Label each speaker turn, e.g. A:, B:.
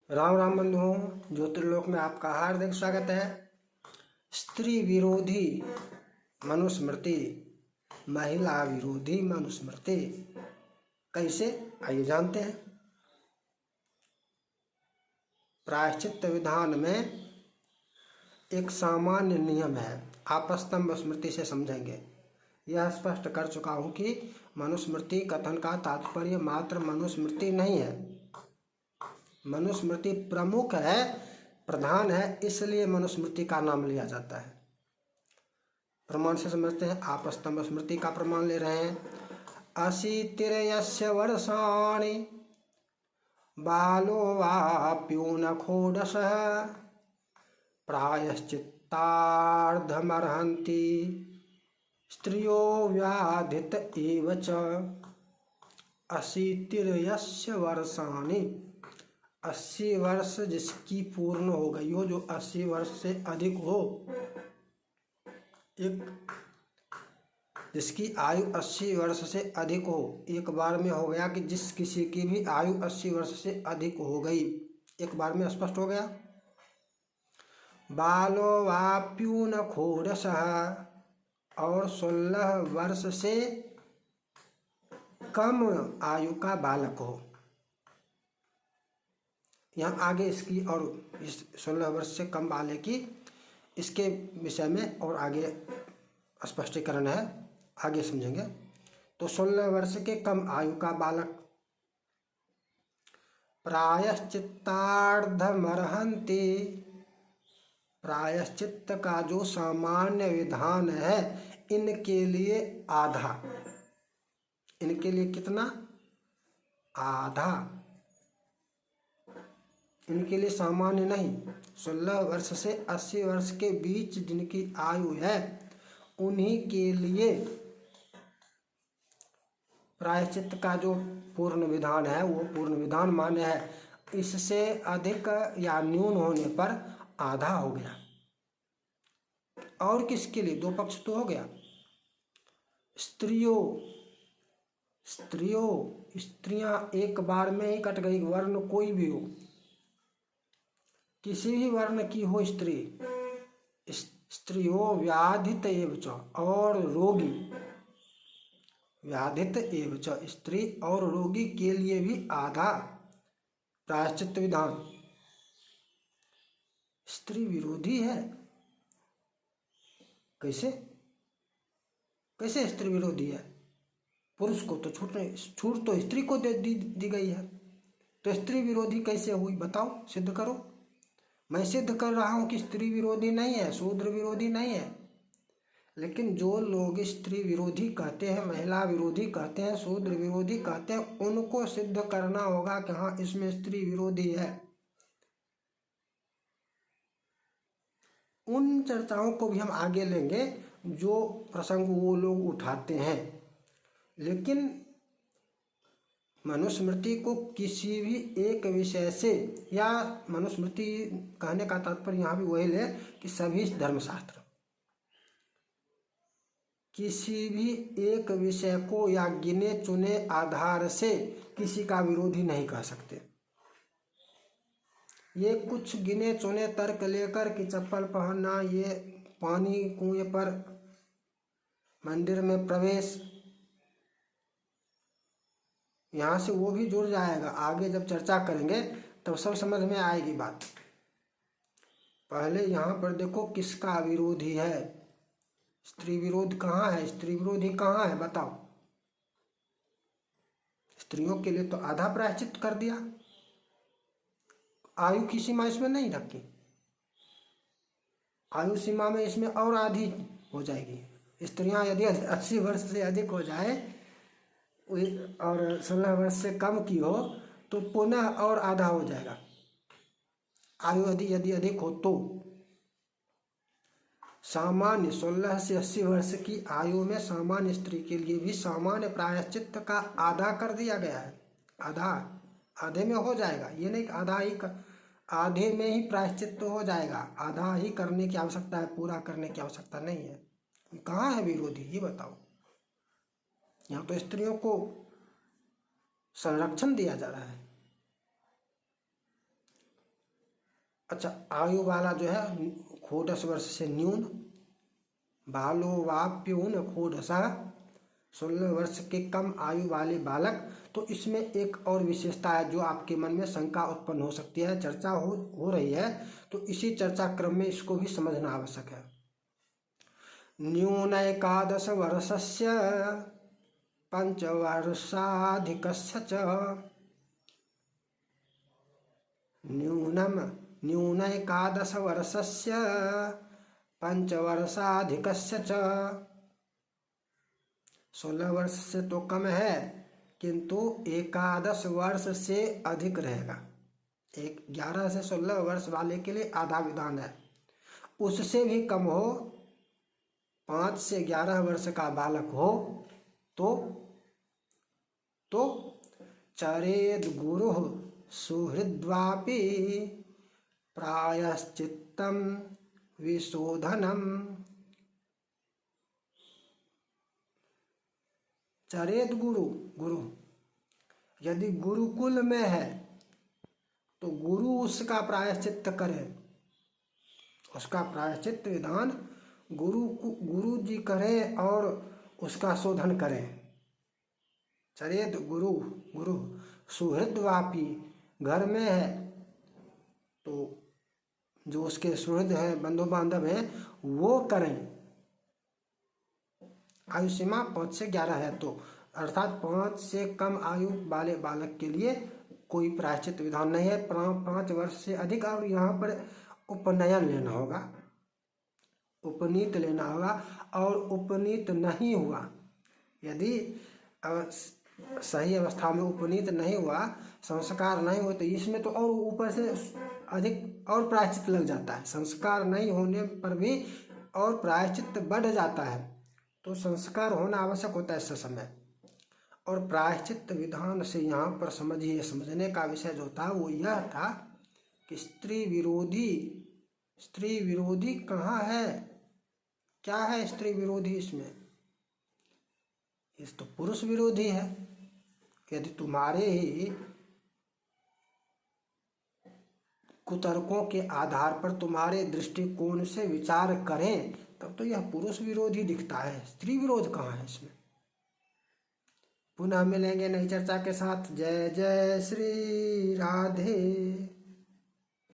A: राम राम बंधुओं, ज्योतिर्लोक में आपका हार्दिक स्वागत है। स्त्री विरोधी मनुस्मृति, महिला विरोधी मनुस्मृति कैसे, आइए जानते हैं। प्रायश्चित्त विधान में एक सामान्य नियम है, आपस्तंभ स्मृति से समझेंगे। यह स्पष्ट कर चुका हूँ कि मनुस्मृति कथन का तात्पर्य मात्र मनुस्मृति नहीं है। मनुस्मृति प्रमुख है, प्रधान है, इसलिए मनुस्मृति का नाम लिया जाता है। प्रमाण से समझते हैं। आपस्तंभ स्मृति का प्रमाण ले रहे हैं। अशीतिर्यस्य वर्षाणि बालो वाप्यूनखोडशः प्रायश्चित्तार्धमर्हन्ति स्त्रियो व्याधित एव च। अशीतिर्यस्य वर्षाणि, 80 वर्ष जिसकी पूर्ण हो गई हो, जो 80 वर्ष से अधिक हो, एक जिसकी आयु 80 वर्ष से अधिक हो। एक बार में हो गया कि जिस किसी की भी आयु 80 वर्ष से अधिक हो गई, एक बार में स्पष्ट हो गया। बालो वाप्यूनखोडशः, और 16 वर्ष से कम आयु का बालक हो। यहाँ आगे इसकी और इस 16 वर्ष से कम वाले की, इसके विषय में और आगे स्पष्टीकरण है, आगे समझेंगे। तो 16 वर्ष के कम आयु का बालक। प्रायश्चित्तार्धमर्हन्ति, प्रायश्चित्त का जो सामान्य विधान है, इनके लिए आधा। इनके लिए कितना? आधा। इनके लिए सामान्य नहीं। 16 वर्ष से 80 वर्ष के बीच जिनकी आयु है, उन्हीं के लिए प्रायश्चित्त का जो पूर्ण विधान है, वो पूर्ण विधान मान्य है। इससे अधिक या न्यून होने पर आधा हो गया। और किसके लिए? दो पक्ष तो हो गया। स्त्रियां एक बार में ही कट गई, वर्ण कोई भी हो, किसी भी वर्ण की हो स्त्रियो व्याधित एव च, और रोगी। व्याधित एव च, स्त्री और रोगी के लिए भी आधा प्रायश्चित्त विधान। स्त्री विरोधी है। कैसे कैसे स्त्री विरोधी है? पुरुष को तो छूट तो स्त्री को दी गई है, तो स्त्री विरोधी कैसे हुई? बताओ, सिद्ध करो। मैं सिद्ध कर रहा हूं कि स्त्री विरोधी नहीं है, शूद्र विरोधी नहीं है। लेकिन जो लोग स्त्री विरोधी कहते हैं, महिला विरोधी कहते हैं, शूद्र विरोधी कहते हैं, उनको सिद्ध करना होगा कि हाँ, इसमें स्त्री विरोधी है। उन चर्चाओं को भी हम आगे लेंगे जो प्रसंग वो लोग उठाते हैं। लेकिन मनुस्मृति को किसी भी एक विषय से, या मनुस्मृति कहने का तात्पर्य यहाँ भी वही ले कि सभी धर्मशास्त्र किसी भी एक विषय को या गिने चुने आधार से किसी का विरोधी नहीं कह सकते। ये कुछ गिने चुने तर्क लेकर कि चप्पल पहनना, ये पानी कुएं पर, मंदिर में प्रवेश, यहाँ से वो भी जुड़ जाएगा। आगे जब चर्चा करेंगे तब सब समझ में आएगी बात। पहले यहाँ पर देखो किसका विरोधी है। स्त्री विरोध कहाँ है? स्त्री विरोधी कहाँ है? बताओ। स्त्रियों के लिए तो आधा प्रायश्चित कर दिया। आयु की सीमा इसमें नहीं रखी। आयु सीमा में इसमें और आधी हो जाएगी। स्त्रियां यदि 80 वर्ष से अधिक हो जाए और 16 वर्ष से कम की हो, तो पुनः और आधा हो जाएगा। आयु यदि अधिक हो तो सामान्य 16 से 80 वर्ष की आयु में सामान्य स्त्री के लिए भी सामान्य प्रायश्चित्त का आधा कर दिया गया है। आधे में हो जाएगा। ये नहीं आधे में ही प्रायश्चित्त हो जाएगा। आधा ही करने की आवश्यकता है, पूरा करने की आवश्यकता नहीं है। कहाँ है विरोधी, ये बताओ। यहाँ तो स्त्रियों को संरक्षण दिया जा रहा है। अच्छा, आयु वाला जो है षोडश वर्ष से न्यून, बालो वाप्यून षोडशः, 16 वर्ष के कम आयु वाले बालक। तो इसमें एक और विशेषता है जो आपके मन में शंका उत्पन्न हो सकती है, चर्चा हो रही है, तो इसी चर्चा क्रम में इसको भी समझना आवश्यक है। न्यून एकादश वर्षस्य पंचवर्षाधिकस्य च, न्यून एकादश वर्षस्य पंचवर्षाधिकस्य च, 16 वर्ष से तो कम है किंतु 11 वर्ष से अधिक रहेगा। 11 से 16 वर्ष वाले के लिए आधा विधान है। उससे भी कम हो, 5 से 11 वर्ष का बालक हो तो चरेद गुरु सुहृद्वापि प्रायश्चित्तम विशोधनम। चरेद गुरु यदि गुरुकुल में है तो गुरु उसका प्रायश्चित्त करे, उसका प्रायश्चित्त विधान गुरु जी करे और उसका शोधन करें। चरेत गुरु सुहृदवापी, घर में है तो जो उसके सुहृद हैं, बंधु बांधव हैं, वो करें। आयु सीमा 5 से 11 है तो अर्थात 5 से कम आयु वाले बालक के लिए कोई प्रायश्चित विधान नहीं है। 5 वर्ष से अधिक, और यहाँ पर उपनयन लेना होगा, उपनीत लेना होगा। और उपनीत नहीं हुआ, यदि सही अवस्था में उपनीत नहीं हुआ, संस्कार नहीं हुआ, तो इसमें तो और ऊपर से अधिक और प्रायश्चित लग जाता है। संस्कार नहीं होने पर भी और प्रायश्चित बढ़ जाता है, तो संस्कार होना आवश्यक होता है इस समय। और प्रायश्चित विधान से यहाँ पर समझने का विषय जो था वो यह था कि स्त्री विरोधी कहाँ है, क्या है स्त्री विरोधी इसमें? इस तो पुरुष विरोधी है। यदि तुम्हारे ही कुतर्कों के आधार पर तुम्हारे दृष्टिकोण से विचार करें तब तो यह पुरुष विरोधी दिखता है, स्त्री विरोध कहाँ है इसमें। पुनः मिलेंगे नई चर्चा के साथ। जय जय श्री राधे।